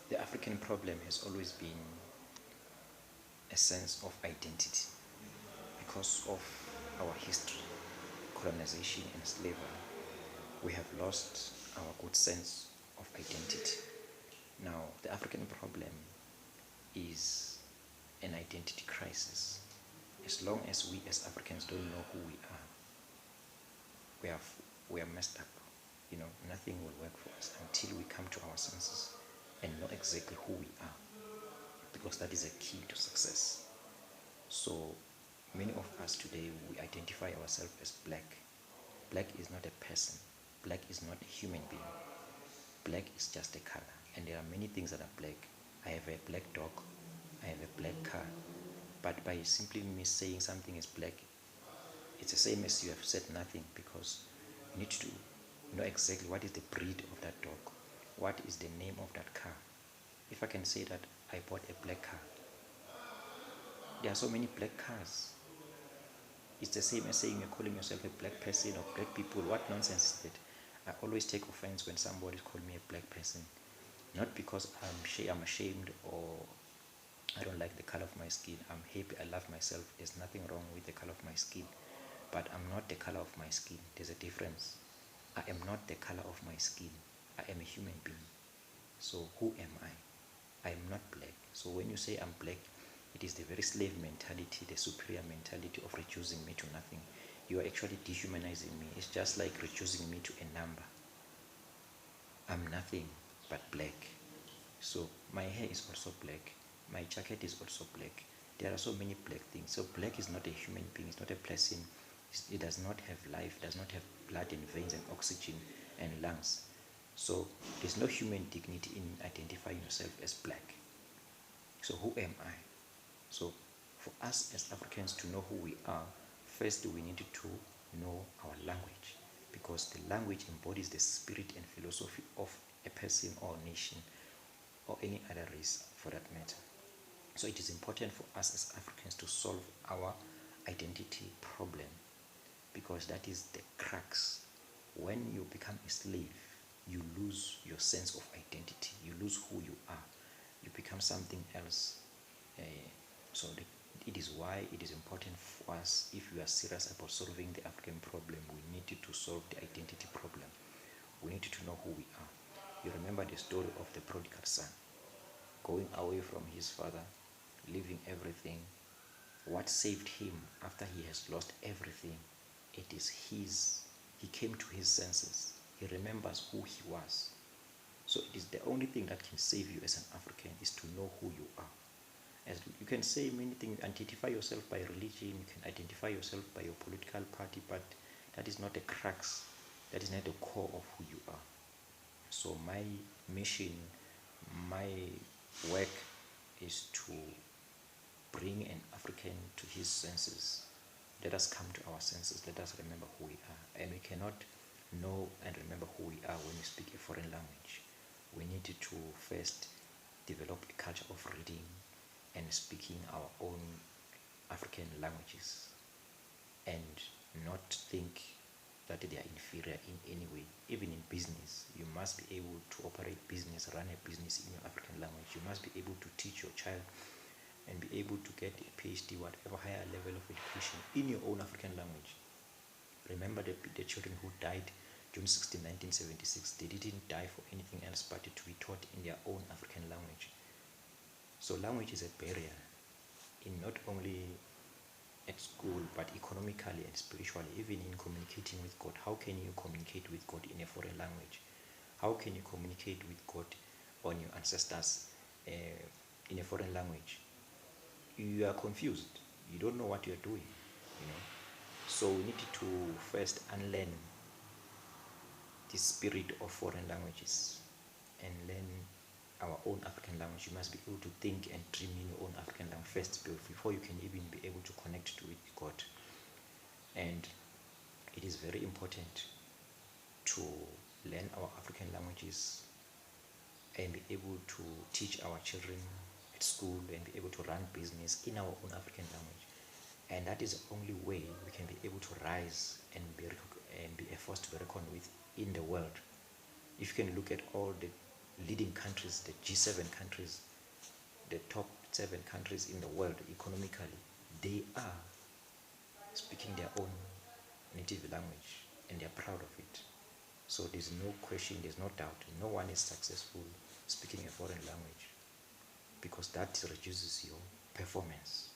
The African problem has always been a sense of identity because of our history, colonization and slavery. We have lost our good sense of identity. Now, the African problem is an identity crisis. As long as we as Africans don't know who we are, we are, we are messed up. Nothing will work for us until we come to our senses and know exactly who we are, because that is a key to success. So many of us today, we identify ourselves as black. Black is not a person. Black is not a human being. Black is just a color. And there are many things that are black. I have a black dog. I have a black car. But by simply me saying something is black, it's the same as you have said nothing, because you need to know exactly what is the breed of that dog. What is the name of that car? If I can say that I bought a black car, there are so many black cars. It's the same as saying you're calling yourself a black person or black people. What nonsense is that? I always take offense when somebody calls me a black person. Not because I'm ashamed or I don't like the color of my skin. I'm happy, I love myself. There's nothing wrong with the color of my skin. But I'm not the color of my skin. There's a difference. I am not the color of my skin. I am a human being. So who am I? I am not black. So when you say I'm black, it is the very slave mentality, the superior mentality of reducing me to nothing. You are actually dehumanizing me. It's just like reducing me to a number. I'm nothing but black. So my hair is also black. My jacket is also black. There are so many black things. So black is not a human being. It's not a person. It does not have life. Does not have blood and veins and oxygen and lungs. So there's no human dignity in identifying yourself as black. So who am I? So for us as Africans to know who we are, first we need to know our language, because the language embodies the spirit and philosophy of a person or nation or any other race for that matter. So it is important for us as Africans to solve our identity problem, because that is the crux. When you become a slave, you lose your sense of identity. You lose who you are. You become something else. So it is why it is important for us, if we are serious about solving the African problem, we need to solve the identity problem. We need to know who we are. You remember the story of the prodigal son, going away from his father, leaving everything. What saved him after he has lost everything? It is he came to his senses. He remembers who he was. So it is the only thing that can save you as an African, is to know who you are. As you can say many things, identify yourself by religion, you can identify yourself by your political party, but that is not the crux, that is not the core of who you are. So my mission, my work is to bring an African to his senses. Let us come to our senses, let us remember who we are. And we cannot know and remember who we are when we speak a foreign language. We need to first develop a culture of reading and speaking our own African languages, and not think that they are inferior in any way. Even in business, you must be able to operate business, run a business in your African language. You must be able to teach your child and be able to get a PhD, whatever higher level of education, in your own African language. Remember the children who died June 16, 1976, they didn't die for anything else but to be taught in their own African language. So language is a barrier in not only at school, but economically and spiritually, even in communicating with God. How can you communicate with God in a foreign language? How can you communicate with God on your ancestors in a foreign language? You are confused. You don't know what you're doing, So we need to first unlearn the spirit of foreign languages and learn our own African language. You must be able to think and dream in your own African language first, before you can even be able to connect to it with God. And it is very important to learn our African languages and be able to teach our children at school and be able to run business in our own African language. And that is the only way we can be able to rise and be a force to be reckoned with in the world. If you can look at all the leading countries, the G7 countries, the top 7 countries in the world economically, they are speaking their own native language and they're proud of it. So there's no question, there's no doubt, no one is successful speaking a foreign language because that reduces your performance.